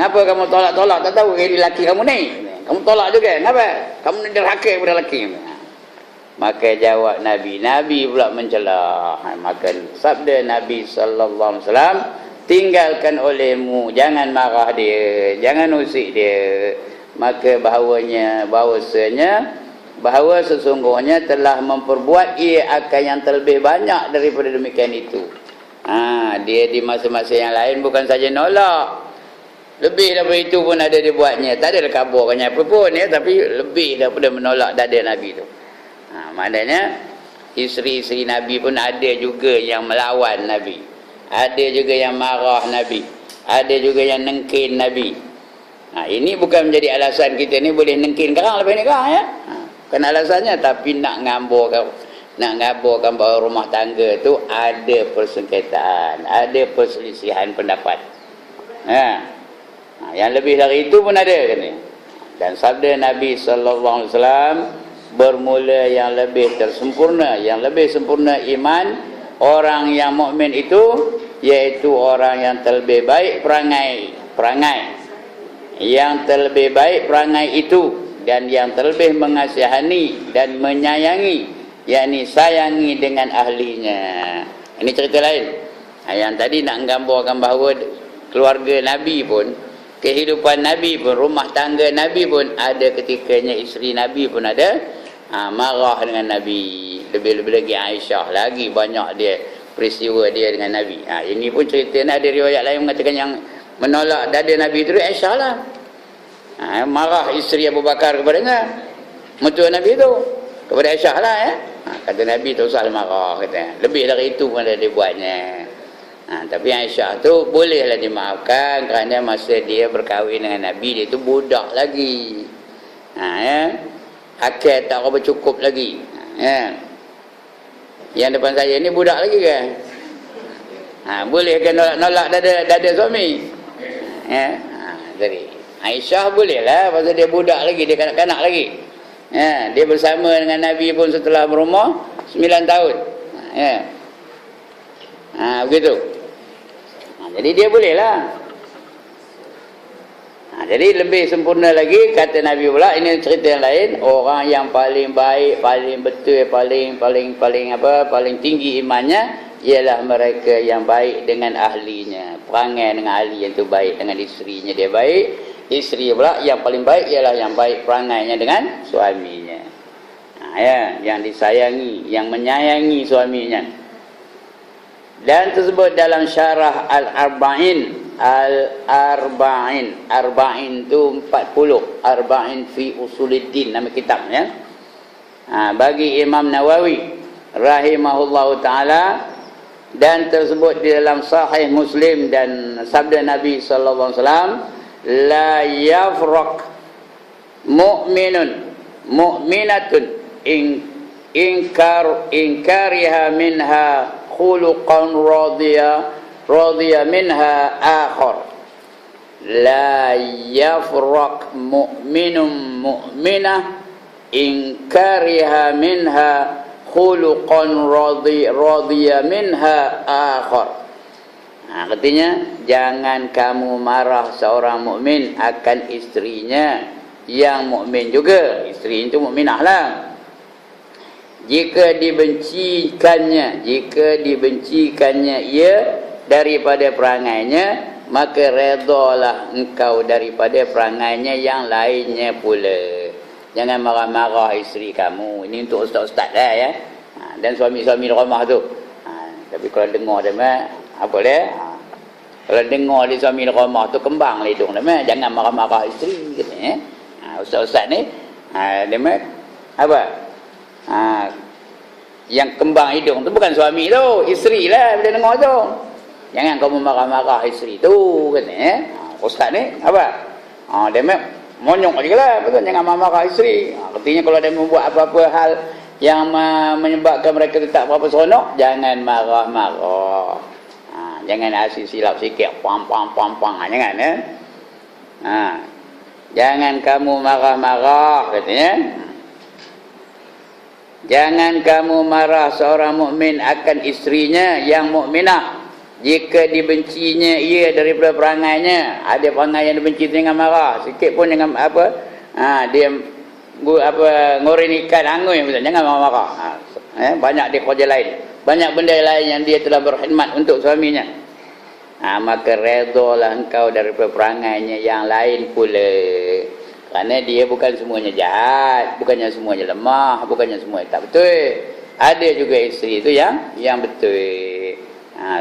Ngapa kamu tolak-tolak? Tak tahu ke lelaki kamu ni? Kamu tolak juga. Ngapa? Kamu ni derhaka kepada lelaki. Maka jawab Nabi. Nabi pula mencela. Maka sabda Nabi sallallahu alaihi wasallam, tinggalkan olehmu, jangan marah dia, jangan usik dia. Maka bahawa sesungguhnya telah memperbuat ia akan yang terlebih banyak daripada demikian itu. Dia di masa-masa yang lain bukan saja nolak, lebih daripada itu pun ada dia buatnya. Tak ada kabarnya apa pun ya, tapi lebih daripada menolak dada Nabi tu. Maknanya isteri-isteri Nabi pun ada juga yang melawan Nabi, ada juga yang marah Nabi, ada juga yang nengkin Nabi. Ini bukan menjadi alasan kita ni boleh nengkin kerang lepas nikah ya. Bukan alasannya, tapi nak ngabarkan bahawa rumah tangga tu ada persengketaan, ada perselisihan pendapat. Yang lebih dari itu pun ada kan. Dan sabda Nabi sallallahu alaihi wasallam, bermula yang lebih tersempurna, yang lebih sempurna iman orang yang mukmin itu, iaitu orang yang terlebih baik perangai yang terlebih baik perangai itu, dan yang terlebih mengasihani dan menyayangi, yakni sayangi dengan ahlinya. Ini cerita lain. Yang tadi nak menggambarkan bahawa keluarga Nabi pun, kehidupan Nabi pun, rumah tangga Nabi pun, ada ketikanya isteri Nabi pun ada marah dengan Nabi. Lebih-lebih lagi Aisyah lagi banyak dia peristiwa dia dengan Nabi. Ini pun cerita ni ada riwayat lain mengatakan yang menolak dada Nabi itu Aisyah lah. Marah isteri Abu Bakar kepadanya, mertua Nabi itu kepada Aisyah lah ya. Kata Nabi tak usah marah, kata. Lebih dari itu pun ada dia buatnya. Tapi Aisyah tu bolehlah dimaafkan kerana masa dia berkahwin dengan Nabi, dia tu budak lagi. Akal tak apa cukup lagi. Yang depan saya ni budak lagi kan? Boleh ke nolak dada suami? Jadi Aisyah boleh lah, pasal dia budak lagi, dia kanak-kanak lagi. Dia bersama dengan Nabi pun setelah berumur 9 tahun. Begitu. Jadi dia boleh lah. Jadi lebih sempurna lagi, kata Nabi pula, ini cerita yang lain, orang yang paling baik, paling betul, paling tinggi imannya, ialah mereka yang baik dengan ahlinya. Perangai dengan ahli yang tu baik, dengan isterinya dia baik. Isteri pula yang paling baik ialah yang baik perangainya dengan suaminya. Yang disayangi, yang menyayangi suaminya. Dan tersebut dalam syarah Al-Arba'in. Arba'in tu 40. Arba'in fi Usuluddin, nama kitabnya. Bagi Imam Nawawi rahimahullahu ta'ala. Dan tersebut di dalam Sahih Muslim, dan sabda Nabi sallallahu alaihi wasallam, la yafraq mu'minun mu'minatun inkariha minha khuluqan radiya minha akhar. La yafraq mu'minun mu'minah inkariha minha khuluqan radiya minha akhar. Artinya, jangan kamu marah seorang mukmin akan isterinya yang mukmin juga. Isteri itu mukminah lah. Jika dibencikannya ia daripada perangainya, maka redalah engkau daripada perangainya yang lainnya pula. Jangan marah-marah isteri kamu. Ini untuk ustaz-ustaz lah ya. Dan suami-suami rumah tu. Tapi kalau dengar dia apa dia? Kalau dengar dia suami rumah tu kembang hidung dia, jangan marah-marah isteri katanya. Ustaz-ustaz ni dia apa? Yang kembang hidung tu bukan suami tu, isteri lah bila dengar tu. Jangan kamu marah-marah isteri tu katanya. Ustaz ni apa? Dia monyok juga lah, betul, jangan marah-marah isteri. Artinya kalau dia membuat apa-apa hal yang menyebabkan mereka tak berapa seronok, jangan marah-marah. Jangan asyik silap sikit, pam, jangan ya. Jangan kamu marah-marah katanya. Jangan kamu marah seorang mukmin akan isterinya yang mukminah. Jika dibencinya ia daripada perangainya, ada perangai yang dibenci dengan marah, sikit pun dengan apa, dia ngorin ikan angui, jangan marah. Banyak dia kerja lain, banyak benda lain yang dia telah berkhidmat untuk suaminya. Maka redalah engkau daripada perangainya yang lain pula. Kerana dia bukan semuanya jahat, bukannya semuanya lemah, bukannya semuanya tak betul. Ada juga isteri itu yang betul.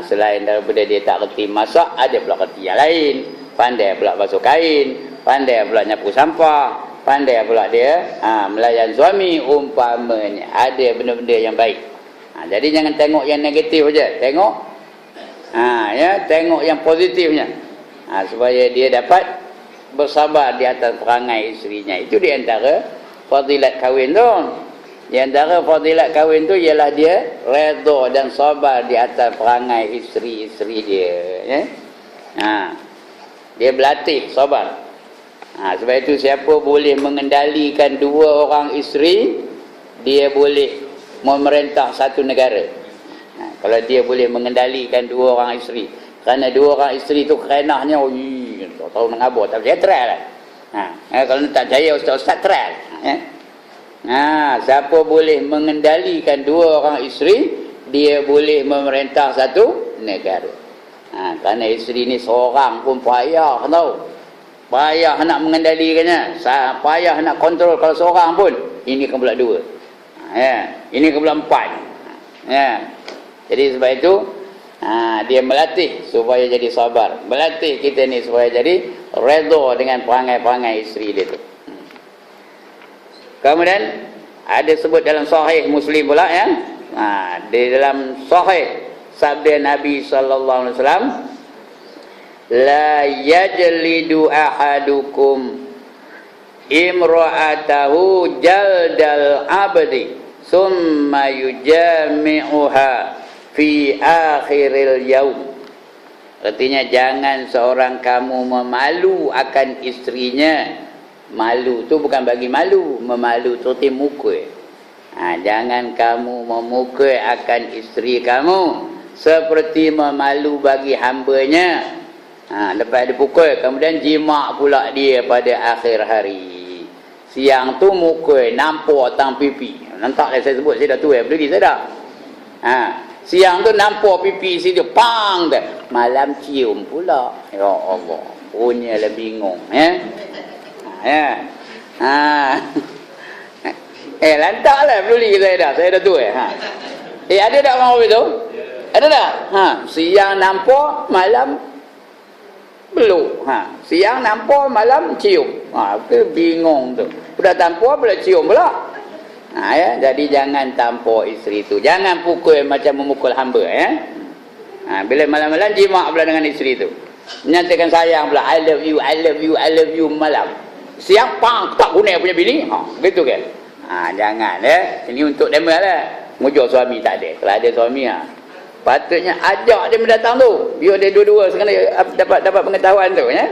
Selain daripada dia tak reti masak, ada pula reti yang lain. Pandai pula basuh kain, pandai pula nyapu sampah, pandai pula dia melayan suami umpamanya. Ada benda-benda yang baik. Jadi jangan tengok yang negatif saja, tengok tengok yang positifnya. Supaya dia dapat bersabar di atas perangai isterinya. Itu di antara fadilat kahwin tu. Di antara fadilat kahwin tu ialah dia redha dan sabar di atas perangai isteri-isteri dia, ya. Dia berlatih sabar. Sebab itu siapa boleh mengendalikan dua orang isteri, dia boleh memerintah satu negara. Kalau dia boleh mengendalikan dua orang isteri. Kerana dua orang isteri tu kerenahnya, tak tahu mengabur, tapi saya try lah. Kalau tak percaya ustaz-ustaz try. Siapa boleh mengendalikan dua orang isteri, dia boleh memerintah satu negara. Kerana isteri ni seorang pun payah tahu. Payah nak mengendalikannya, payah nak kontrol. Kalau seorang pun, ini kan pula dua. Ini kan pula empat. Jadi sebab itu dia melatih supaya jadi sabar. Melatih kita ni supaya jadi redha dengan perangai-perangai isteri dia tu. Kemudian ada sebut dalam sahih Muslim pula, ya. Di dalam sahih sabda Nabi sallallahu alaihi wasallam, la yajlidu ahadukum imra'atahu jaldal abdi summa yujami'uha fi akhiril yaum. Artinya jangan seorang kamu memalu akan istrinya. Malu tu bukan bagi malu, memalu tu muka. Jangan kamu memukul akan isteri kamu seperti memalu bagi hambanya. Lepas dipukul, kemudian jima pula dia pada akhir hari. Siang tu mukul, nampak tang pipi. Nantak saya sebut, saya dah tua, berdiri saya dah. Siang tu nampak pipi situ, pang dah. Malam cium pula. Ya Allah, punyalah bingung, lantaklah peduli saya dah tua. Ada tak orang itu? Ada tak? Siang nampak, malam beluk. Siang nampak, malam cium. Itu bingung tu. Sudah tampuk pula cium pula. Jadi jangan tampuk isteri tu. Jangan pukul macam memukul hamba, bila malam-malam jima pula dengan isteri tu. Menyatakan sayang pula, I love you, I love you, I love you malam. Siang pang tak guna punya bini. Gitu kan? Jangan ini untuk demo lah. Mujur suami tak ada. Kalau ada suami patutnya ajak dia mendatang tu. Biar dia dua-dua sekali dapat pengetahuan tu, ya.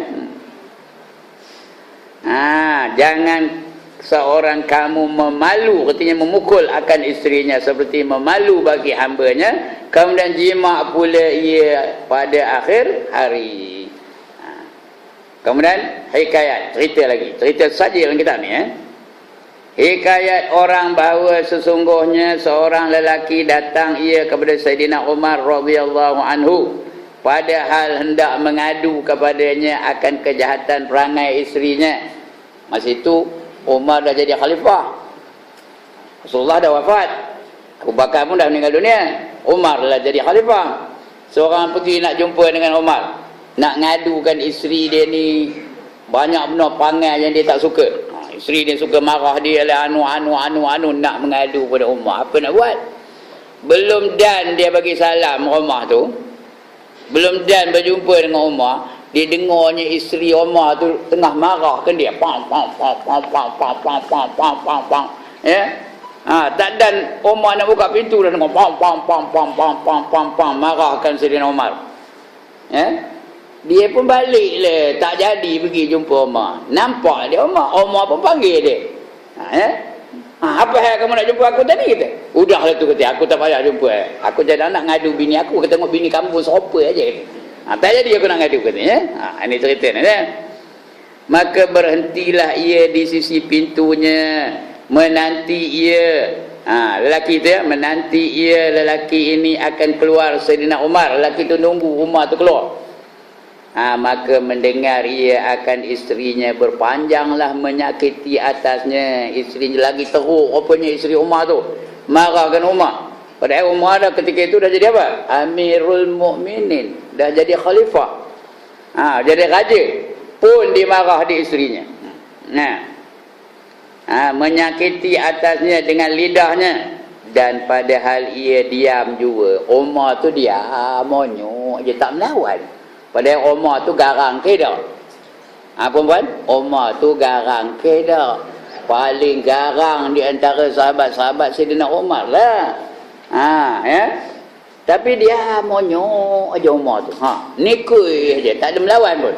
Jangan seorang kamu memalu, artinya memukul akan isterinya seperti memalu bagi hambanya, kemudian jima pula ia pada akhir hari. Kemudian hikayat, cerita saja dalam kitab ni, hikayat orang bahawa sesungguhnya seorang lelaki datang ia kepada Sayyidina Umar radhiyallahu anhu, padahal hendak mengadu kepadanya akan kejahatan perangai isterinya. Masa itu Umar dah jadi khalifah, Rasulullah dah wafat, Abu Bakar pun dah meninggal dunia, Umar lah jadi khalifah. Seorang pergi nak jumpa dengan Umar, nak ngadukan isteri dia ni banyak benar perangai yang dia tak suka. Isteri dia suka marah dia lah, anu nak mengadu pada Umar. Apa nak buat? Belum dan dia bagi salam Umar tu, belum dan berjumpa dengan Umar, dia dengarnya isteri Umar tu tengah marah kan dia, pang ya. Tak dan Umar nak buka pintu dah dengar pang marahkan Sayyidina Umar, ya. Dia pun balik lah, tak jadi pergi jumpa Umar. Nampak dia Umar pun panggil dia. Apa hal kamu nak jumpa aku tadi? Kata. Udahlah tu kata, aku tak payah jumpa. Aku jadi nak ngadu bini aku, aku tengok bini kamu pun serupa aja. Tak jadi aku nak ngadu katanya. Ini cerita ni. Maka berhentilah ia di sisi pintunya, menanti ia. Lelaki tu menanti ia, lelaki ini akan keluar. Sayyidina Umar, lelaki tu nunggu Umar tu keluar. Maka mendengar ia akan isterinya berpanjanglah menyakiti atasnya. Isterinya lagi teruk rupanya isteri Umar tu. Marahkan Umar. Padahal Umar dah ketika itu dah jadi apa? Amirul Mukminin. Dah jadi khalifah. Jadi raja. Pun dimarah di isterinya. Menyakiti atasnya dengan lidahnya. Dan padahal ia diam juga. Umar tu diam, monyok je, tak melawan. Padahal Umar tu garang ke dah. Perempuan? Umar tu garang ke dah. Paling garang di antara sahabat-sahabat Sayyidina Umar lah. Tapi dia monyok aja Umar tu. Nikui aja, tak ada melawan pun.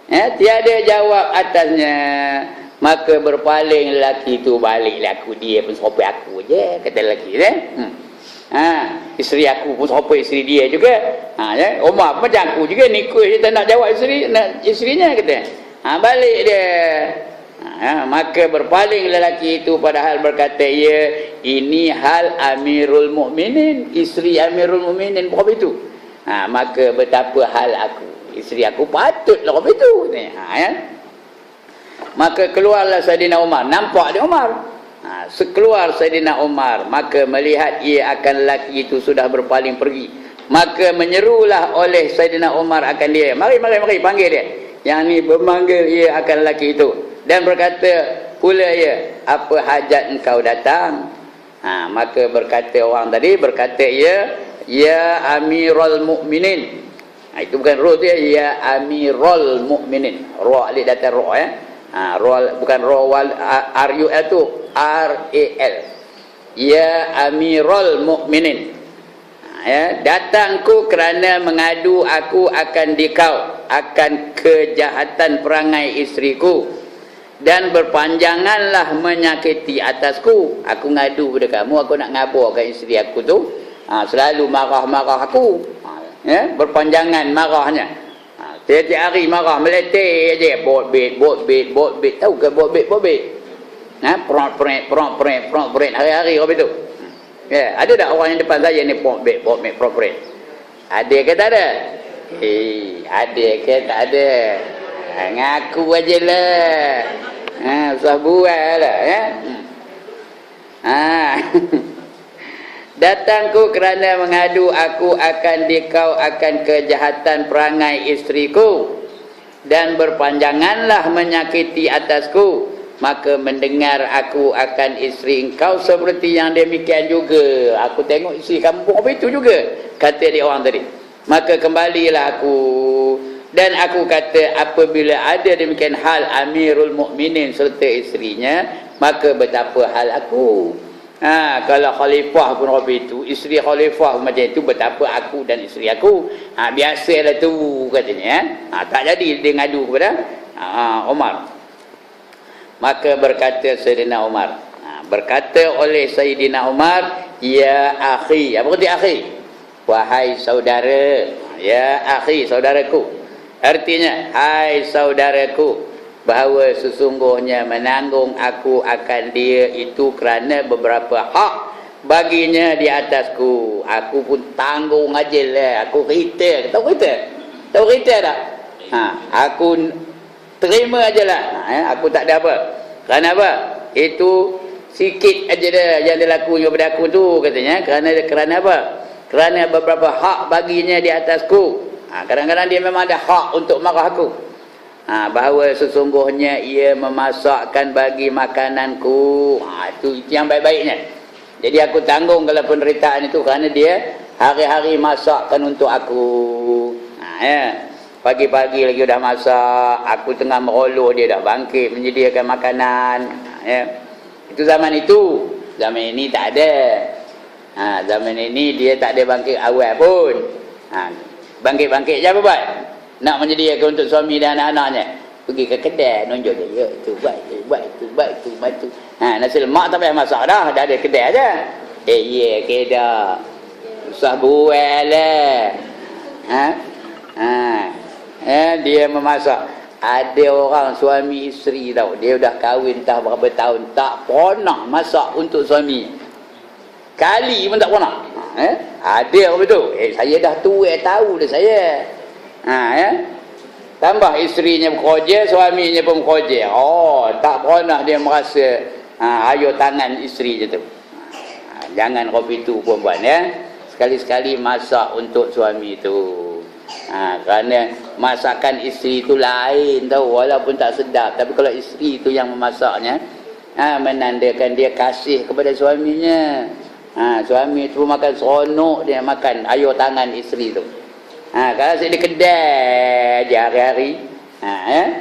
Tiada jawab atasnya. Maka berpaling lelaki tu balik. Laku dia pun serupa aku je, kata lelaki ni. Isteri aku pun serupa isteri dia juga. Umar pun macam aku juga, nikah je tak nak jawab isterinya kata. Balik dia. Maka berpaling lelaki itu padahal berkata ia, ini hal Amirul Mukminin, isteri Amirul Mukminin berapa itu. Maka betapa hal aku, isteri aku patutlah berapa itu. Maka keluarlah Sayyidina Umar, nampak dia Umar. Sekeluar Sayyidina Umar, maka melihat ia akan lelaki itu sudah berpaling pergi. Maka menyerulah oleh Sayyidina Umar akan dia. Mari, panggil dia. Yang ni memanggil ia akan lelaki itu. Dan berkata pula ia, apa hajat engkau datang? Maka berkata orang tadi, berkata ia, ya Amirul Mukminin. Itu bukan roh tu ya Amirul Mukminin. Roh alif datar roh roh, bukan roh RUL tu RAL. Ya Amirul Mukminin. Datangku kerana mengadu aku akan dikau akan kejahatan perangai isteriku dan berpanjanganlah menyakiti atasku. Aku ngadu pada kamu, aku nak ngaburkan isteri aku tu. Selalu marah-marah aku. Berpanjangan marahnya. Tiap-tiap hari marah, meletih aja. Bot bed. Tahu ke bot bed? Pront-prent. Hari-hari apa itu? Ada tak orang yang depan saya ni bot bed, pront-prent? Ada ke tak ada? Ada ke tak ada? Ngaku aje lah. Usah buat lah. Datangku kerana mengadu aku akan dikau akan kejahatan perangai isteriku dan berpanjanganlah menyakiti atasku. Maka mendengar aku akan isteri engkau seperti yang demikian juga. Aku tengok isteri kamu pun apa itu juga, kata dia orang tadi. Maka kembalilah aku dan aku kata, apabila ada demikian hal Amirul Mukminin serta isterinya, maka betapa hal aku. Kalau khalifah pun Rabi itu, isteri khalifah macam itu, betapa aku dan isteri aku. Biasalah tu katanya. Tak jadi dia ngadu kepada Umar. Maka berkata Sayyidina Umar, berkata oleh Sayyidina Umar, ya akhi, apa kata akhi? Wahai saudara. Ya akhi, saudaraku. Artinya, hai saudaraku, bahawa sesungguhnya menanggung aku akan dia itu kerana beberapa hak baginya di atasku. Aku pun tanggung aja lah. Aku kerita. Tahu kerita? Tahu kerita tak? Aku terima aja lah. Aku tak ada apa. Kerana apa? Itu sikit aja dah yang dia lakukan pada aku tu katanya. Kerana apa? Kerana beberapa hak baginya di atasku. Kadang-kadang dia memang ada hak untuk marah aku. Bahawa sesungguhnya ia memasakkan bagi makananku. Itu yang baik-baiknya. Jadi aku tanggung kalau penderitaan itu kerana dia hari-hari masakkan untuk aku. Pagi-pagi lagi dah masak, aku tengah meroloh, dia dah bangkit menyediakan makanan. Itu zaman itu. Zaman ini tak ada. Zaman ini dia tak ada bangkit awal pun. Bangkit-bangkit je apa buat? Nak menyediakan untuk suami dan anak-anaknya. Pergi ke kedai, nunjuk dia. Ya, itu buat itu. batu. Nasi lemak tak payah masak dah ada kedai aja. Kedai. Usah buat lah. Dia memasak. Ada orang suami isteri tau, dia dah kahwin dah berapa tahun, tak pernah masak untuk suami. Kali pun tak pernah. Ada orang betul. Saya dah tua, tahu dah saya. Tambah isterinya bekerja, suaminya pun bekerja. Tak pernah dia merasa ayuh tangan isteri je tu. Jangan kopi tu perempuan ya. Sekali-sekali masak untuk suami tu. Kerana masakan isteri itu lain tahu, walaupun tak sedap, tapi kalau isteri itu yang memasaknya, menandakan dia kasih kepada suaminya. Suami itu makan seronok dia makan ayuh tangan isteri itu. Kalau saya di kedai je hari-hari,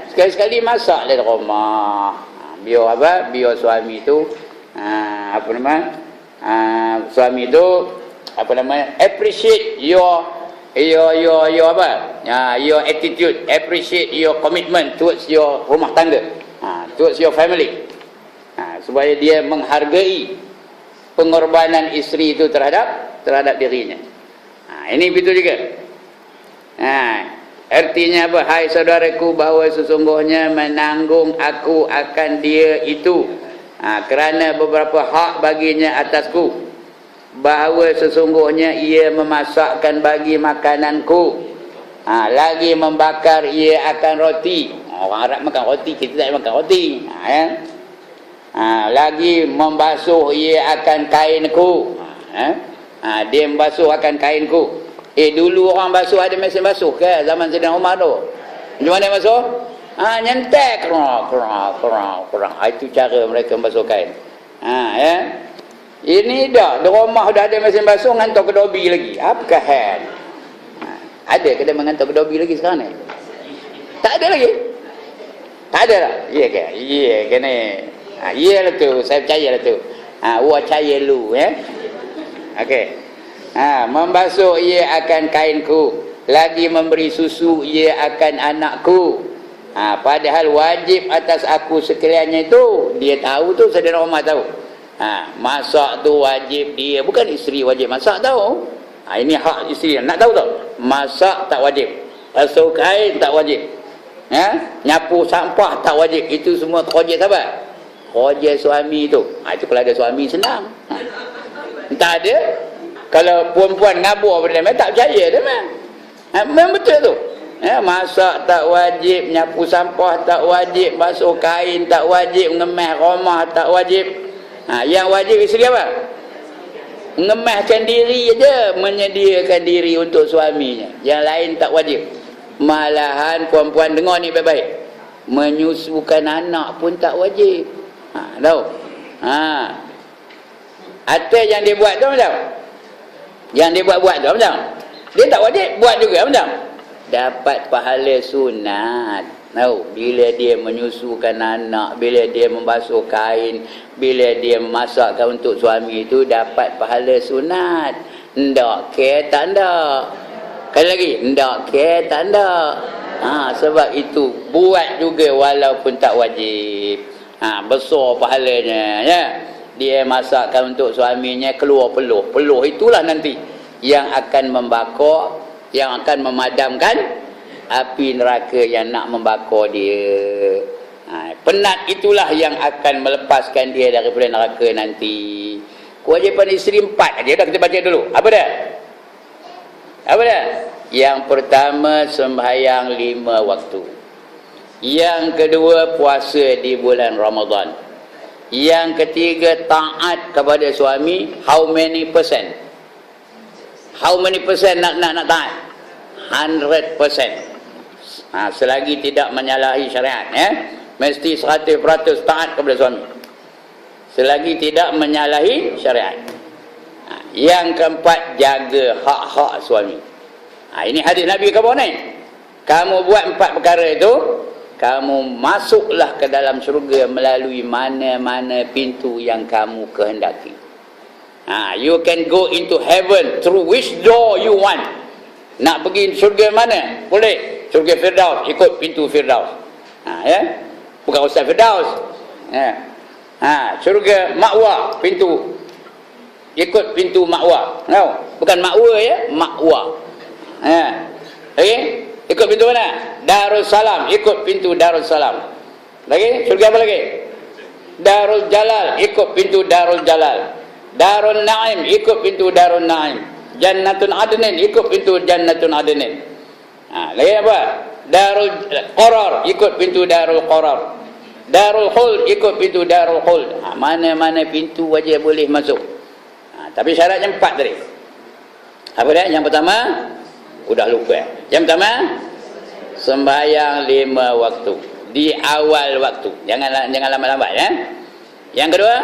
sekali-sekali masak di rumah. Biar apa? Biar suami itu suami itu appreciate your attitude, appreciate your commitment towards your rumah tangga, towards your family, supaya dia menghargai pengorbanan isteri itu terhadap dirinya. Ini betul juga. Artinya apa? Hai saudaraku, bahawa sesungguhnya menanggung aku akan dia itu kerana beberapa hak baginya atasku, bahawa sesungguhnya ia memasakkan bagi makananku, lagi membakar ia akan roti. Orang Arab makan roti, kita tak makan roti. Lagi membasuh ia akan kainku. Dia membasuh akan kainku. Dulu orang basuh ada mesin basuh ke zaman Saidina Umar tu. Macam mana basuh? Nyentek kurang. Itu cara mereka membasuh kain. Ini dah di rumah dah ada mesin basuh, ngantor ke dobi lagi. Apakah hal? Ada ke dia mengantor ke dobi lagi sekarang ni? Tak ada lagi. Tak ada lah. Ya ke? Ya ke ni? Ya lah tu, saya percaya lah tu. Percaya lu okey. Membasuh ia akan kainku, lagi memberi susu ia akan anakku. Padahal wajib atas aku sekaliannya itu. Dia tahu tu, Saidina Umar tahu. Masak tu wajib dia, bukan isteri wajib masak tahu. Ini hak isteri, nak tahu tak? Masak tak wajib, basuh kain tak wajib, nyapu sampah tak wajib. Itu semua kerja siapa? Kerja suami tu. Itu kalau ada suami senang. Tak ada. Kalau perempuan ngabur pada dia, tak percaya dia memang betul tu. Masak tak wajib, nyapu sampah tak wajib, basuh kain tak wajib, ngemeh rumah tak wajib. Yang wajib isteri apa? Ngemehkan diri je, menyediakan diri untuk suaminya. Yang lain tak wajib. Malahan perempuan dengar ni baik-baik, menyusukan anak pun tak wajib. Tahu? Atas yang dia buat tu macam? Yang dia buat tu macam? Dia tak wajib buat juga macam? Dapat pahala sunat. Tahu? Bila dia menyusukan anak, bila dia membasuh kain, bila dia memasakkan untuk suami itu, dapat pahala sunat. Ndak ke tak ndak? Kali lagi, ndak ke tak ndak? Sebab itu buat juga walaupun tak wajib. Besar pahalanya ya. Dia masakkan untuk suaminya, keluar peluh. Peluh itulah nanti yang akan membakar, yang akan memadamkan api neraka yang nak membakar dia. Penat itulah yang akan melepaskan dia daripada neraka nanti. Kewajipan isteri 4 aja dah kita baca dulu. Apa dah? Yang pertama, sembahyang 5 waktu. Yang kedua, puasa di bulan Ramadan. Yang ketiga, taat kepada suami. How many percent? How many percent nak taat? 100%. Selagi tidak menyalahi syariat mesti 100% taat kepada suami. Selagi tidak menyalahi syariat. Yang keempat, jaga hak-hak suami. Ini hadis Nabi ke bawah ni. Kamu buat 4 perkara itu, kamu masuklah ke dalam syurga melalui mana-mana pintu yang kamu kehendaki. You can go into heaven through which door you want. Nak pergi syurga mana? Boleh. Syurga Firdaus, ikut pintu Firdaus. Bukan Ustaz Firdaus. Syurga makwa, pintu. Ikut pintu makwa. Tahu? Bukan makwa ya, makwa. Okey? Ikut pintu mana? Darussalam, ikut pintu Darussalam. Lagi? Syurga apa lagi? Darul Jalal, ikut pintu Darul Jalal. Darul Naim, ikut pintu Darul Naim. Jannatun Adnin, ikut pintu Jannatun Adnin. Lagi apa? Darul Qarar, ikut pintu Darul Qarar. Darul Khuld, ikut pintu Darul Khuld. Mana-mana pintu wajib boleh masuk. Tapi syaratnya 4 tadi. Apa dia? Yang pertama, udah lupa. Yang pertama, sembahyang 5 waktu di awal waktu. Jangan lambat-lambat ya. Yang kedua,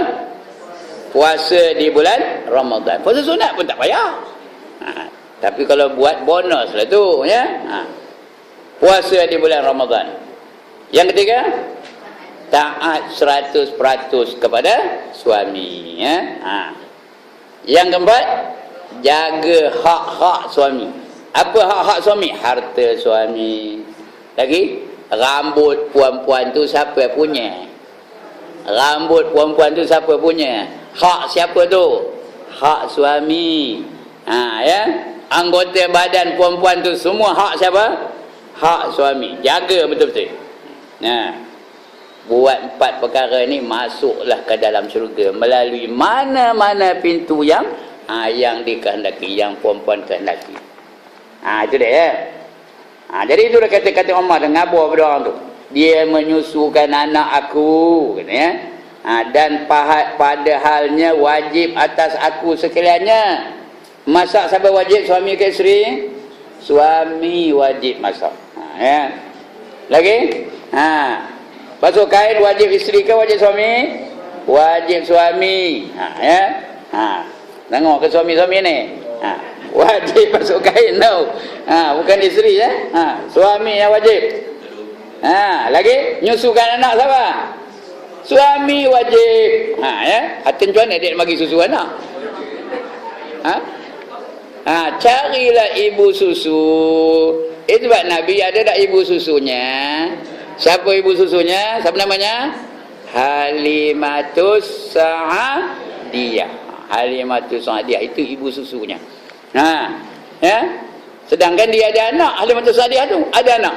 puasa di bulan Ramadan. Puasa sunat pun tak payah. Tapi kalau buat bonus lah tu ya. Puasa di bulan Ramadan. Yang ketiga, taat 100% kepada suami ya. Yang keempat, jaga hak-hak suami. Apa hak-hak suami? Harta suami. Lagi, rambut puan-puan tu siapa punya? Rambut puan-puan tu siapa punya? Hak siapa tu? Hak suami. Ya. Anggota badan puan-puan tu semua hak siapa? Hak suami. Jaga betul-betul. Buat 4 perkara ni, masuklah ke dalam syurga melalui mana-mana pintu yang dikehendaki, yang puan-puan kehendaki. Itu dia ya. Jadi itu dah kata-kata Umar dan ngabur pada orang tu. Dia menyusukan anak aku, kata ya. Dan padahalnya wajib atas aku sekaliannya. Masak siapa wajib? Suami ke isteri? Suami wajib masak. Ya. Lagi? Basuh kain wajib isteri ke wajib suami? Wajib suami. Ya. Tengok ke suami-suami ni. Wajib basuh kain tau. Bukan isteri ya. Suami yang wajib. Lagi nyusukan anak siapa? Suami wajib. Ya. Hati macam mana dia nak bagi susu anak? Carilah ibu susu. Itu sebab Nabi ada tak ibu susunya? Siapa ibu susunya? Siapa namanya? Halimatus Sa'diyah. Halimatus Sa'diyah itu ibu susunya. Ya. Sedangkan dia ada anak, Halimatus Sa'diyah tu ada anak.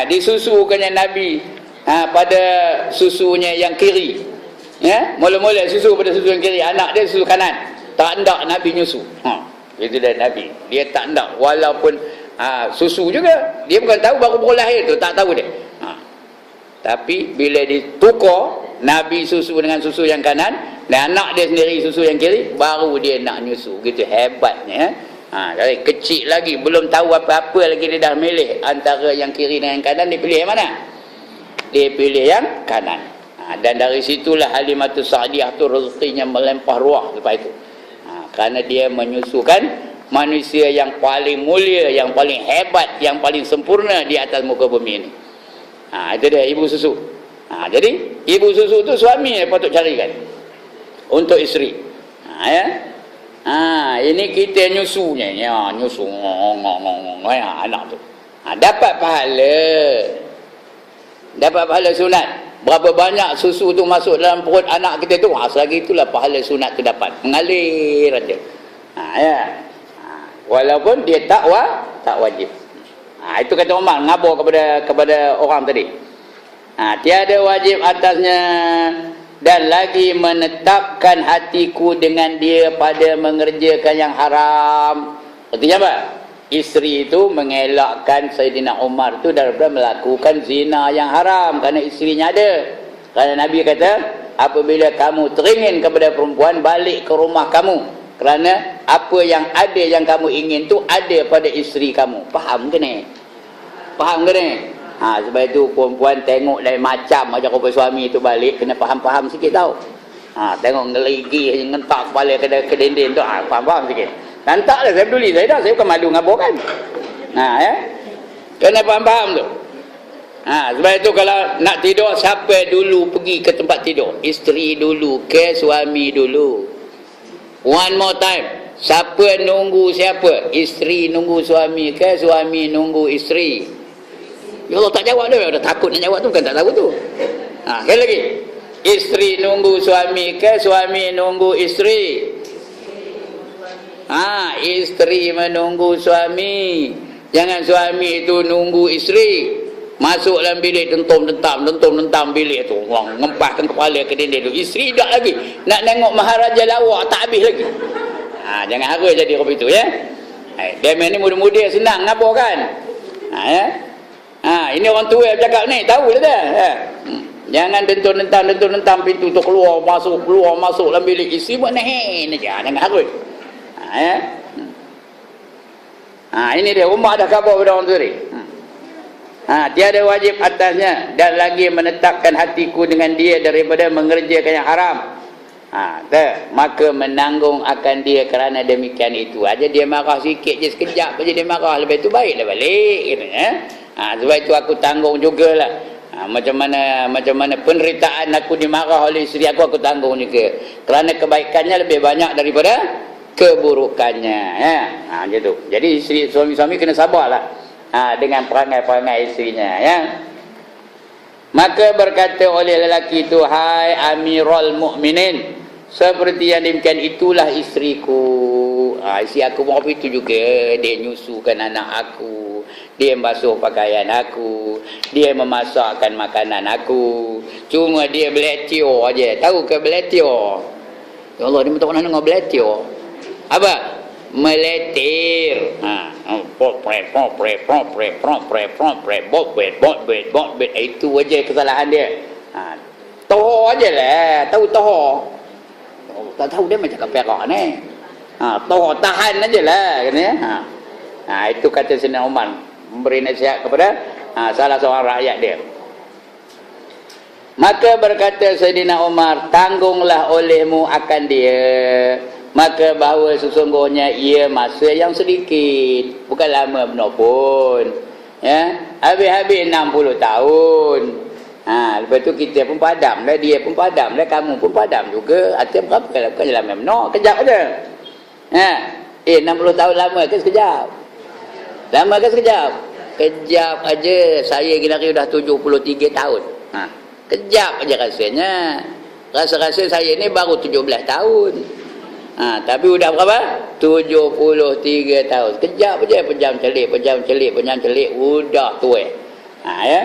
Disusukannya Nabi pada susunya yang kiri. Ya, mula-mula susu pada susu yang kiri, anak dia susu kanan. Tak hendak Nabi nyusu. Itu dah Nabi. Dia tak hendak walaupun susu juga. Dia bukan tahu baru lahir tu, tak tahu dia. Tapi bila ditukar Nabi susu dengan susu yang kanan dan anak dia sendiri susu yang kiri, baru dia nak nyusu. Gitu hebatnya. Dari kecil lagi belum tahu apa-apa lagi dia dah milih antara yang kiri dengan yang kanan, dia pilih yang mana? Dia pilih yang kanan. Dan dari situlah Halimatus Sa'diyah tu rezekinya melempah ruah lepas itu. Kerana dia menyusukan manusia yang paling mulia, yang paling hebat, yang paling sempurna di atas muka bumi ini. Itu dia ibu susu. Jadi ibu susu tu suami yang patut carikan untuk isteri. Ya. Ini kita nyusunya, ya, nyusu anak tu. Dapat pahala. Dapat pahala sunat. Berapa banyak susu tu masuk dalam perut anak kita tu, selagi itulah pahala sunat tu dapat. Mengalir aja. Ya. Walaupun dia tak wajib. Itu kata Umar ngabur kepada orang tadi. Tiada wajib atasnya dan lagi menetapkan hatiku dengan dia pada mengerjakan yang haram. Artinya apa? Isteri itu mengelakkan Sayyidina Umar itu daripada melakukan zina yang haram kerana isterinya ada. Kerana Nabi kata, apabila kamu teringin kepada perempuan, balik ke rumah kamu. Kerana apa yang ada yang kamu ingin tu ada pada isteri kamu. Faham ke ni? Faham ke ni? Sebab itu perempuan tengok lain macam macam rupa suami tu balik, kena faham-faham sikit tau. Tengok ngeligi, ngentak kepala ke dinding tu, faham-faham sikit. Lantaklah saya peduli, saya dah, saya bukan malu ngabur kan. Ya. Kena faham-faham tu. Sebab itu kalau nak tidur, siapa dulu pergi ke tempat tidur? Isteri dulu ke suami dulu? One more time. Siapa nunggu siapa? Isteri nunggu suami ke suami nunggu isteri? Ya Allah, tak jawab dia. Dah takut nak jawab tu, bukan tak tahu tu. Sekali lagi. Isteri nunggu suami ke suami nunggu isteri? Isteri menunggu suami. Jangan suami itu nunggu isteri. Masuk dalam bilik tentum bilik tu. Orang ngempaskan kepala ke dinding tu. Isteri dah lagi. Nak tengok maharaja lawak tak habis lagi. Jangan harus jadi orang itu ya. Dia main ni muda-muda senang apa kan? Ini orang tua bercakap ni, tahu dah dah. Jangan dentang pintu tu keluar masuk dalam bilik isteri buat naik aja. Jangan harus. Ini dia umat dah khabar pada orang tua ni. Tiada wajib atasnya dan lagi menetapkan hatiku dengan dia daripada mengerjakan yang haram. Maka menanggung akan dia kerana demikian itu aja. Dia marah sikit je, sekejap aja dia marah, lepas tu baiklah balik gitu, sebab itu aku tanggung jugalah. Macam mana penderitaan aku dimarah oleh isteri aku tanggung juga, kerana kebaikannya lebih banyak daripada keburukannya gitu. Jadi suami-suami kena sabarlah dengan perangai-perangai isterinya ya. Maka berkata oleh lelaki itu, hai Amirul Mukminin, seperti yang demikian itulah isteriku. Isteri aku pun itu juga. Dia nyusukan anak aku, dia membasuh pakaian aku, dia memasakkan makanan aku. Cuma dia beletio aja. Tahu ke beletio? Ya Allah, dia tak pernah dengar beletio. Apa? Meletir. Itu aja kesalahan dia. Toho aja lah. Tahu toho? Tak tahu dia macam perak ni. Toho tahan aja lah. Itu kata Sayyidina Umar, memberi nasihat kepada salah seorang rakyat dia. Maka berkata Sayyidina Umar, tanggunglah olehmu akan dia. Maka bahawa sesungguhnya ia masa yang sedikit, bukan lama benar pun ya. Habis-habis 60 tahun. Lepas tu kita pun padam lah, dia pun padam lah, kamu pun padam juga. Artinya berapa kalau bukan lama benar, kejap aja. 60 tahun lama ke sekejap? Lama ke sekejap? Kejap aja. Saya kira-kira dah 73 tahun. Kejap aja rasanya. Rasa-rasa saya ni baru 17 tahun. Tapi udah berapa? 73 tahun. Kejap aja, pejam celik, udah tua. Ya.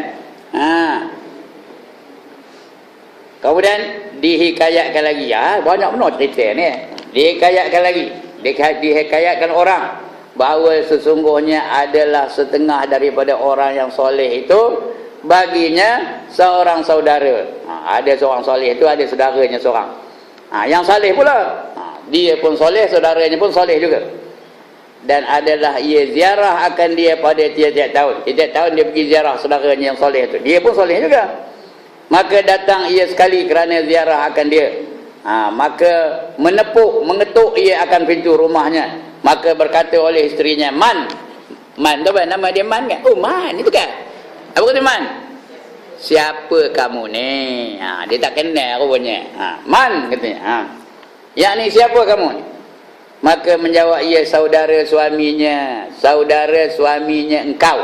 Kemudian dihikayatkan lagi. Banyak benar cerita ni. Dihikayatkan lagi. Dihikayatkan orang bahawa sesungguhnya adalah setengah daripada orang yang soleh itu baginya seorang saudara. Ada seorang soleh itu, ada saudaranya seorang. Yang soleh pula, dia pun soleh, saudaranya pun soleh juga. Dan adalah ia ziarah akan dia pada tiap-tiap tahun. Tiap tahun dia pergi ziarah saudaranya yang soleh itu. Dia pun soleh juga. Maka datang ia sekali kerana ziarah akan dia. Maka mengetuk ia akan pintu rumahnya. Maka berkata oleh isterinya, Man tu apa? Nama dia Man kan? Oh Man, itu kan? Apa kata Man? Siapa kamu ni? Dia tak kenal rupanya. Man katanya. Yakni siapa kamu ni? Maka menjawab ia, saudara suaminya engkau.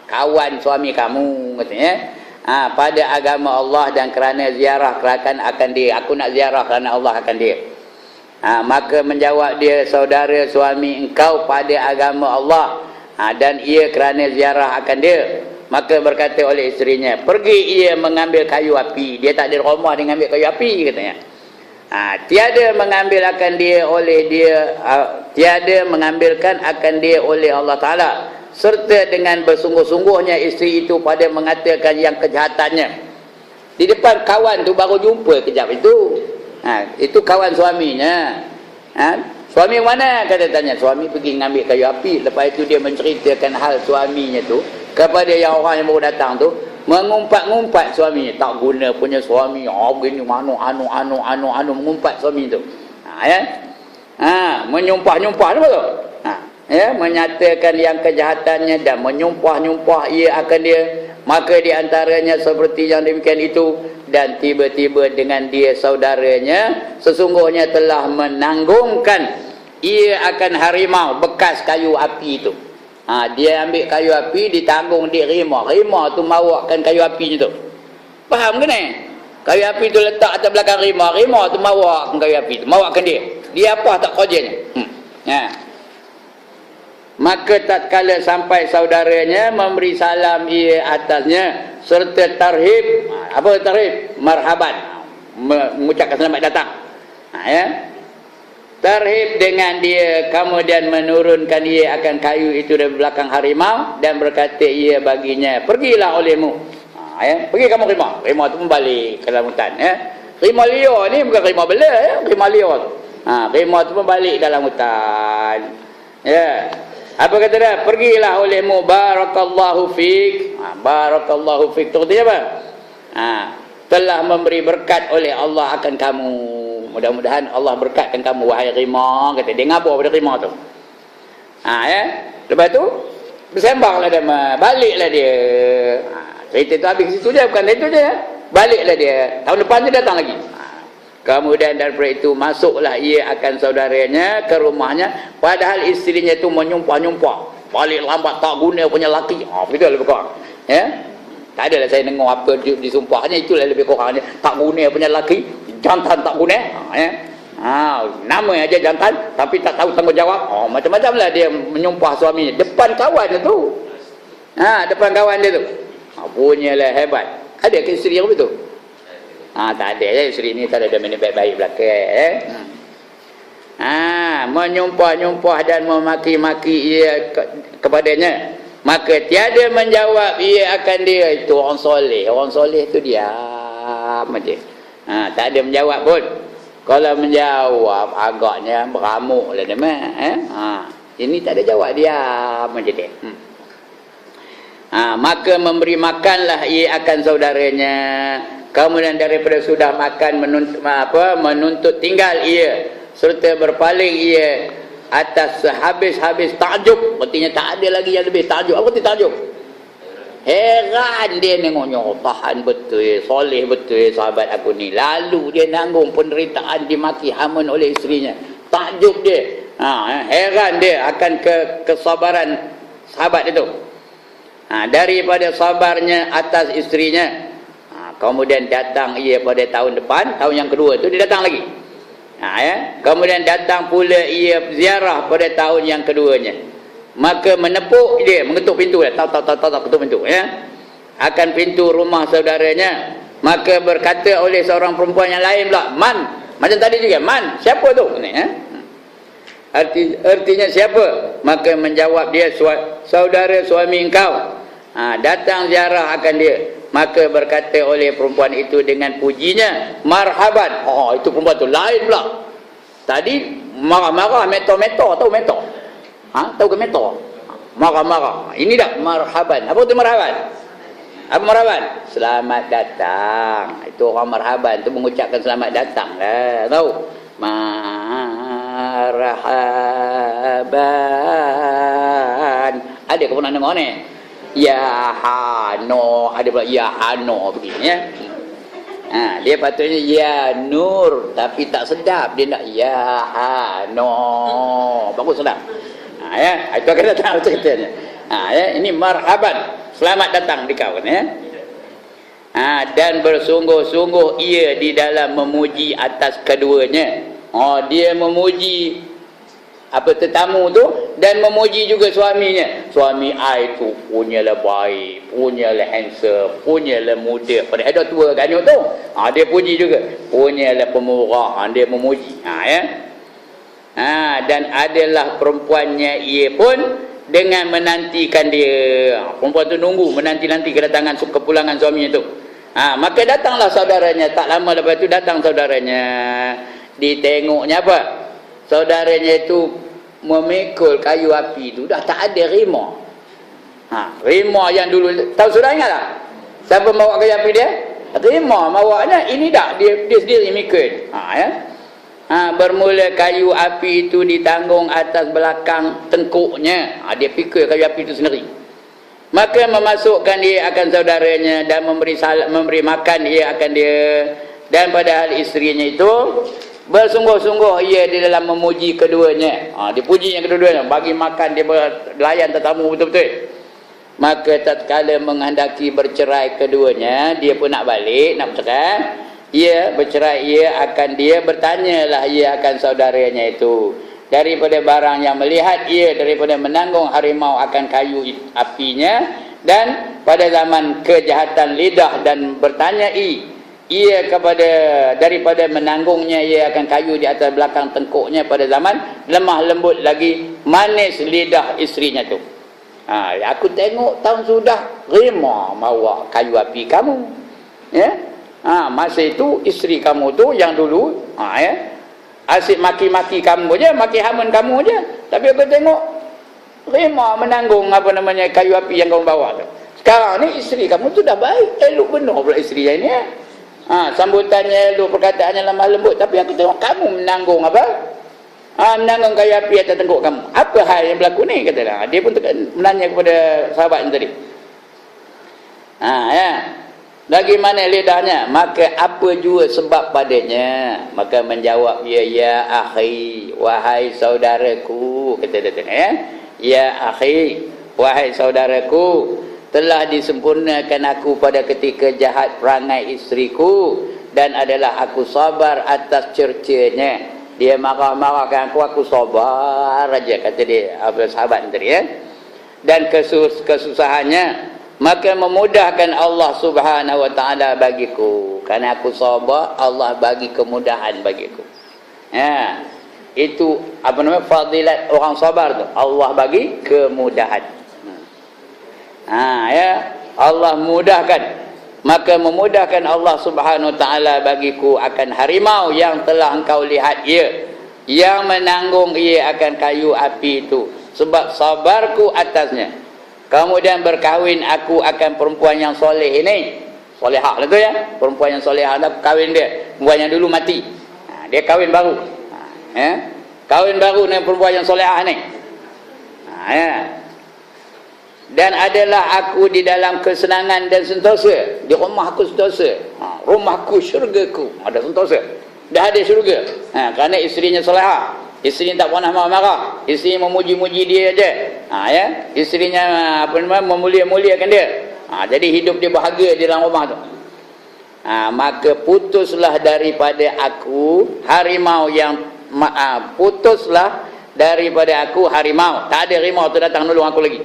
Kawan suami kamu katanya. Pada agama Allah dan kerana ziarah akan dia. Aku nak ziarah kerana Allah akan dia. Maka menjawab dia, saudara suami engkau pada agama Allah dan ia kerana ziarah akan dia. Maka berkata oleh isterinya, pergi ia mengambil kayu api. Dia tak ada rumah, dia mengambil kayu api katanya. Tiada mengambilkan akan dia oleh Allah Ta'ala, serta dengan bersungguh-sungguhnya isteri itu pada mengatakan yang kejahatannya di depan kawan tu, baru jumpa kejap itu. Itu kawan suaminya. Suami mana? Kata tanya. Suami pergi mengambil kayu api. Lepas itu dia menceritakan hal suaminya tu kepada yang orang yang baru datang tu. Mengumpat-ngumpat suaminya. Tak guna punya suami. Begini anu mengumpat suami tu. Menyumpah-nyumpah apa tu? Menyatakan yang kejahatannya dan menyumpah-nyumpah ia akan dia. Maka di antaranya seperti yang demikian itu, dan tiba-tiba dengan dia saudaranya sesungguhnya telah menanggungkan ia akan harimau bekas kayu api itu. Dia ambil kayu api, ditanggung dia rimau tu mawakan kayu apinya tu. Faham ke ni? Kayu api tu letak atas belakang rimau. Rimau tu mawak kayu api tu. Mawakkan dia. Dia apa tak kerjanya. Maka tatkala sampai saudaranya memberi salam ia atasnya serta tarhib. Apa tarhib? Marhaban. Mengucapkan selamat datang. Tarhib dengan dia, kemudian menurunkan ia akan kayu itu dari belakang harimau dan berkata ia baginya, pergilah olehmu. Pergi kamu rimau. Rimau tu pun balik ke dalam hutan. Rimau liar ni bukan rimau bela. Rimau liar tu. Rimau tu pun balik dalam hutan. Apa kata dia? Pergilah olehmu, barakallahu fik. Barakallahu fik tu artinya apa? Telah memberi berkat oleh Allah akan kamu. Mudah-mudahan Allah berkatkan kamu wahai rimau. Kata dia ngabur pada rimau tu. Lepas tu bersembanglah dia, baliklah dia. Cerita tu habis situ je, bukan itu je. Baliklah dia. Tahun depan dia datang lagi. Kemudian daripada itu masuklah ia akan saudaranya ke rumahnya, padahal isterinya tu menyumpah-nyumpah. Balik lambat tak guna punya laki. Betul lebih kurang. Tak adalah saya dengar apa disumpahnya, itulah lebih kurangnya. Tak guna punya laki, jantan tak guna. Nama aja jantan tapi tak tahu tanggungjawab. Macam-macam lah dia menyumpah suaminya depan kawan tu. Depan kawan dia tu. Punyalah hebat. Ada ke isteri yang begitu? Tak ada ya, isteri ni tak ada main baik-baik belakang. Menyumpah-nyumpah dan memaki-maki ia kepadanya. Maka tiada menjawab ia akan dia. Itu orang soleh. Orang soleh tu diam aja. Tak ada menjawab pun. Kalau menjawab agaknya beramuk lah dia mah. Ini tak ada jawab, diam aja dia. Maka memberi makanlah ia akan saudaranya. Kemudian daripada sudah makan menuntut tinggal ia serta berpaling ia atas sehabis-habis takjub. Artinya tak ada lagi yang lebih takjub. Apa tu takjub? Heran dia nengoknya, tahan betul, soleh betul sahabat aku ni. Lalu dia nanggung penderitaan dimaki hamun oleh isterinya. Takjub dia. Heran dia akan kesabaran sahabat itu. Daripada sabarnya atas isterinya. Kemudian datang ia pada tahun depan, tahun yang kedua tu dia datang lagi. Kemudian datang pula ia ziarah pada tahun yang keduanya. Maka menepuk dia, mengetuk pintu dia, tak ketuk pintu akan pintu rumah saudaranya. Maka berkata oleh seorang perempuan yang lain pula, man, macam tadi juga, man, siapa tu? Artinya siapa? Maka menjawab dia, saudara suami engkau. Datang ziarah akan dia. Maka berkata oleh perempuan itu dengan pujinya, marhaban. Itu perempuan tu lain pula. Tadi marah-marah, meto-meto, tahu meto? Tahu ke meto? Marah-marah. Ini dah marhaban. Apa tu marhaban? Apa marhaban? Selamat datang. Itu orang marhaban tu mengucapkan selamat datang lah. Tahu? Marhaban. Ada ke pernah dengar ni? Ya Hano, ada pula Ya Hano begini ya. Dia patutnya Ya Nur, tapi tak sedap. Dia nak Ya Hano, bagus sedap. Itu akan datang ceritanya. Ini marhaban, selamat datang di kawan ya. Dan bersungguh-sungguh ia di dalam memuji atas keduanya. Dia memuji tetamu tu dan memuji juga suaminya. Suami ai tu punyalah baik, punyalah handsome, punyalah muda. Pada ada tua ganyut tu. Dia puji juga. Punyalah pemurah, dia memuji. Dan adalah perempuannya ia pun dengan menantikan dia. Perempuan tu nunggu, menanti-nanti kedatangan kepulangan suaminya tu. Maka datanglah saudaranya. Tak lama lepas tu datang saudaranya. Ditengoknya apa? Saudaranya itu memikul kayu api itu dah tak ada rimau. Rimau yang dulu, tahu sudah ingat tak? Siapa bawa kayu api dia? Rimau bawanya, ini dah dia sendiri mikul. Bermula kayu api itu ditanggung atas belakang tengkuknya. Dia pikul kayu api itu sendiri. Maka memasukkan dia akan saudaranya dan memberi makan dia akan dia. Dan padahal isterinya itu bersungguh-sungguh ia di dalam memuji keduanya. Dipuji yang kedua-duanya, bagi makan, dia layan tetamu betul-betul. Maka tatkala menghendaki bercerai keduanya, dia pun nak balik, nak bercerai. ia bercerai, dia bertanyalah ia akan saudaranya itu daripada barang yang melihat ia daripada menanggung harimau akan kayu apinya, dan pada zaman kejahatan lidah, dan bertanya ia kepada daripada menanggungnya ia akan kayu di atas belakang tengkuknya pada zaman lemah lembut lagi manis lidah isterinya tu. Aku tengok tahun sudah rima bawa kayu api kamu, ya. Masa itu isteri kamu tu yang dulu asyik maki-maki kamu je, maki hamun kamu je, tapi aku tengok rima menanggung apa namanya kayu api yang kamu bawa tu. Sekarang ni isteri kamu tu dah baik, elok benar pula isteri yang ni, sambutannya elok, perkataannya lemah lembut, tapi aku tengok kamu menanggung apa? Menanggung kayu api atas tengkuk kamu. Apa hal yang berlaku ni? Katalah. Dia pun menanya kepada sahabat yang tadi. Ya. Bagaimana lidahnya? Maka apa jua sebab padanya? Maka menjawab dia, ya akhi, wahai saudaraku, kata dia tengok, ya. Ya akhi, wahai saudaraku, telah disempurnakan aku pada ketika jahat perangai isteriku, dan adalah aku sabar atas cercanya. Dia marah-marahkan aku sabar aja, kata dia, apa sahabat tadi, ya. Dan kesusahannya, maka memudahkan Allah Subhanahu wa taala bagiku. Karena aku sabar, Allah bagi kemudahan bagiku. Ya. Itu apa namanya fadilat orang sabar tu. Allah bagi kemudahan. Ya. Allah mudahkan. Maka memudahkan Allah Subhanahu wa taala bagiku akan harimau yang telah engkau lihat ia, yang menanggung ia akan kayu api itu, sebab sabarku atasnya. Kemudian berkahwin aku akan perempuan yang soleh ini. Solehah lah tu, ya. Perempuan yang solehah lah, kahwin dia. Perempuan yang dulu mati, dia kahwin baru. Ya. Kahwin baru dengan perempuan yang solehah ni. Ya. Dan adalah aku di dalam kesenangan dan sentosa. Di rumah aku sentosa. Rumahku, syurgaku. Ada sentosa. Dah ada syurga. Kerana isterinya solehah. Isteri tak pernah marah-marah. Isteri memuji-muji dia aja. Ya. Isterinya apa namanya memulia-muliakan dia. Jadi hidup dia bahagia di dalam rumah tu. Maka putuslah daripada aku harimau yang putuslah daripada aku harimau. Tak ada harimau tu datang nolong aku lagi.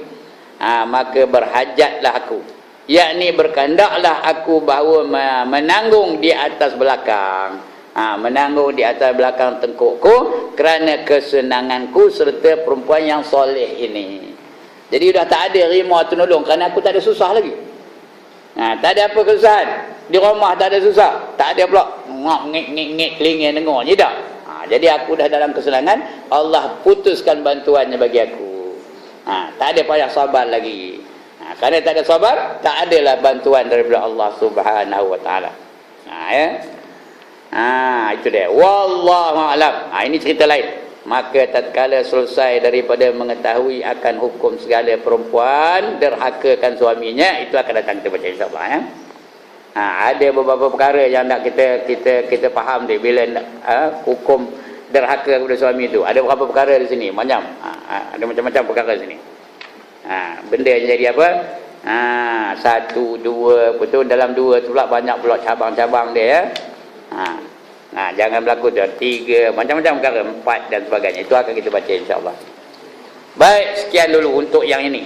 Maka berhajatlah aku. Yakni berkandaklah aku bahawa menanggung di atas belakang. Menanggung di atas belakang tengkukku kerana kesenanganku serta perempuan yang soleh ini. Jadi dah tak ada rimau tu nolong kerana aku tak ada susah lagi. Tak ada apa kesusahan. Di rumah tak ada susah. Tak ada pula ngik-ngik telinga dengar je dah. Jadi aku dah dalam kesenangan, Allah putuskan bantuannya bagi aku. Tak ada payah sabar lagi. Kerana tak ada sabar, tak adalah bantuan daripada Allah Subhanahu wa taala. Ya. Itu dia. Wallahu a'lam. Ini cerita lain. Maka tatkala selesai daripada mengetahui akan hukum segala perempuan derhakakan suaminya, itu akan datang kita baca insya-Allah, ya. Ada beberapa perkara yang nak kita faham dia bila hukum derhaka kepada suami itu. Ada beberapa perkara di sini, ada macam-macam perkara di sini. Benda yang jadi apa? Satu, dua, betul dalam dua tu pula banyak pula cabang-cabang dia, ya. Jangan berlaku tu. Tiga, macam-macam perkara, empat dan sebagainya. Itu akan kita baca insya-Allah. Baik, sekian dulu untuk yang ini.